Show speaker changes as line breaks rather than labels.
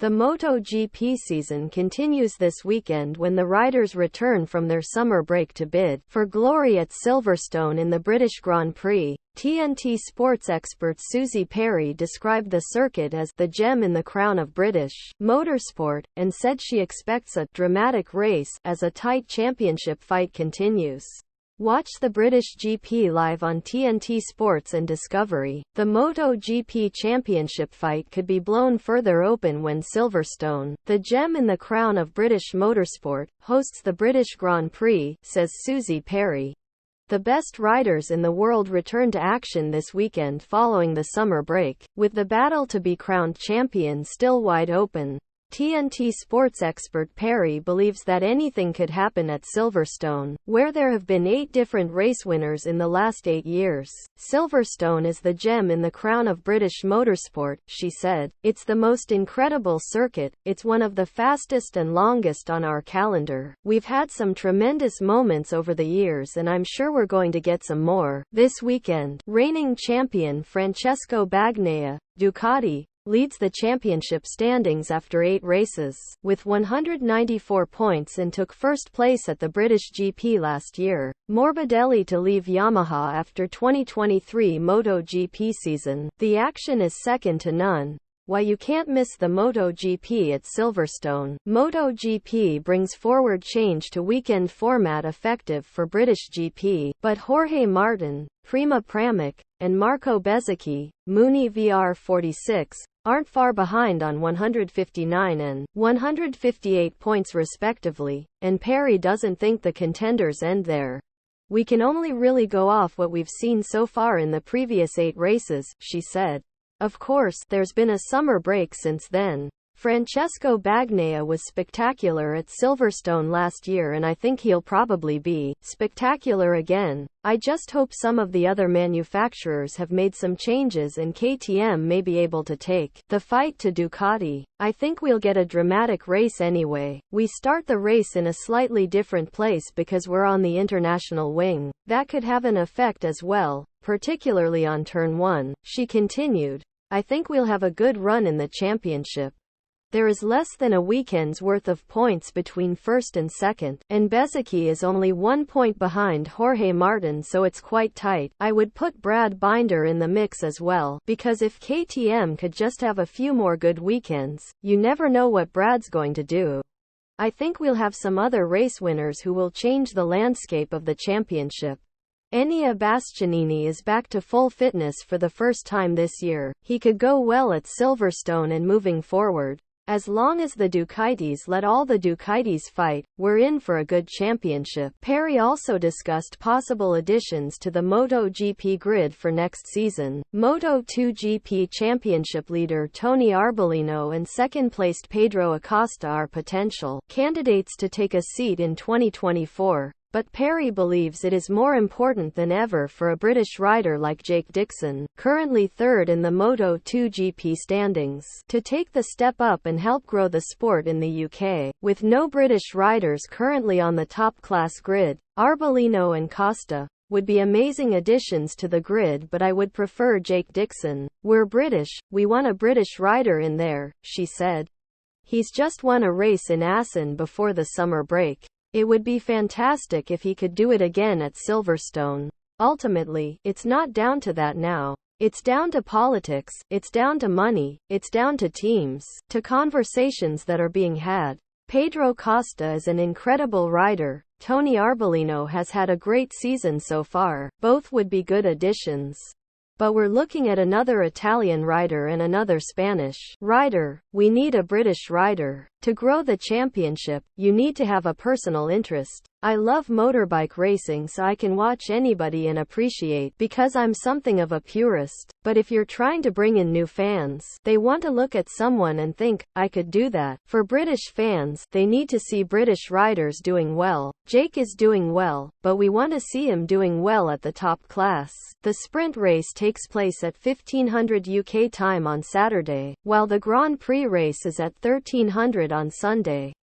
The MotoGP season continues this weekend when the riders return from their summer break to bid for glory at Silverstone in the British Grand Prix. TNT Sports expert Suzy Perry described the circuit as the gem in the crown of British motorsport, and said she expects a dramatic race as a tight championship fight continues. Watch the British GP live on TNT Sports and Discovery. The MotoGP championship fight could be blown further open when Silverstone, the gem in the crown of British motorsport, hosts the British Grand Prix, says Suzy Perry. The best riders in the world return to action this weekend following the summer break, with the battle to be crowned champion still wide open. TNT Sports expert Perry believes that anything could happen at Silverstone, where there have been 8 different race winners in the last 8 years. Silverstone is the gem in the crown of British motorsport, she said. It's the most incredible circuit, it's one of the fastest and longest on our calendar. We've had some tremendous moments over the years and I'm sure we're going to get some more. This weekend, reigning champion Francesco Bagnaia, Ducati, leads the championship standings after 8 races, with 194 points, and took first place at the British GP last year. Morbidelli to leave Yamaha after 2023 MotoGP season. The action is second to none. Why you can't miss the MotoGP at Silverstone. MotoGP brings forward change to weekend format effective for British GP, but Jorge Martin, Prema Pramac, and Marco Bezzecchi, Mooney VR46, aren't far behind on 159 and 158 points respectively, and Perry doesn't think the contenders end there. We can only really go off what we've seen so far in the previous 8 races, she said. Of course, there's been a summer break since then. Francesco Bagnaia was spectacular at Silverstone last year and I think he'll probably be spectacular again. I just hope some of the other manufacturers have made some changes and KTM may be able to take the fight to Ducati. I think we'll get a dramatic race anyway. We start the race in a slightly different place because we're on the international wing. That could have an effect as well, particularly on turn 1, she continued. I think we'll have a good run in the championship. There is less than a weekend's worth of points between first and second, and Bezzecchi is only 1 point behind Jorge Martin, so it's quite tight. I would put Brad Binder in the mix as well, because if KTM could just have a few more good weekends, you never know what Brad's going to do. I think we'll have some other race winners who will change the landscape of the championship. Enea Bastianini is back to full fitness for the first time this year. He could go well at Silverstone and moving forward. As long as the Ducatis let all the Ducatis fight, we're in for a good championship. Perry also discussed possible additions to the MotoGP grid for next season. Moto2 GP championship leader Tony Arbolino and second-placed Pedro Acosta are potential candidates to take a seat in 2024. But Perry believes it is more important than ever for a British rider like Jake Dixon, currently third in the Moto2 GP standings, to take the step up and help grow the sport in the UK. With no British riders currently on the top-class grid, Arbolino and Costa would be amazing additions to the grid, but I would prefer Jake Dixon. We're British, we want a British rider in there, she said. He's just won a race in Assen before the summer break. It would be fantastic if he could do it again at Silverstone. Ultimately, it's not down to that now. It's down to politics, it's down to money, it's down to teams, to conversations that are being had. Pedro Costa is an incredible rider. Tony Arbolino has had a great season so far. Both would be good additions. But we're looking at another Italian rider and another Spanish rider. We need a British rider. To grow the championship, you need to have a personal interest. I love motorbike racing, so I can watch anybody and appreciate, because I'm something of a purist. But if you're trying to bring in new fans, they want to look at someone and think, I could do that. For British fans, they need to see British riders doing well. Jake is doing well, but we want to see him doing well at the top class. The sprint race takes place at 1500 UK time on Saturday, while the Grand Prix race is at 1300 on Sunday.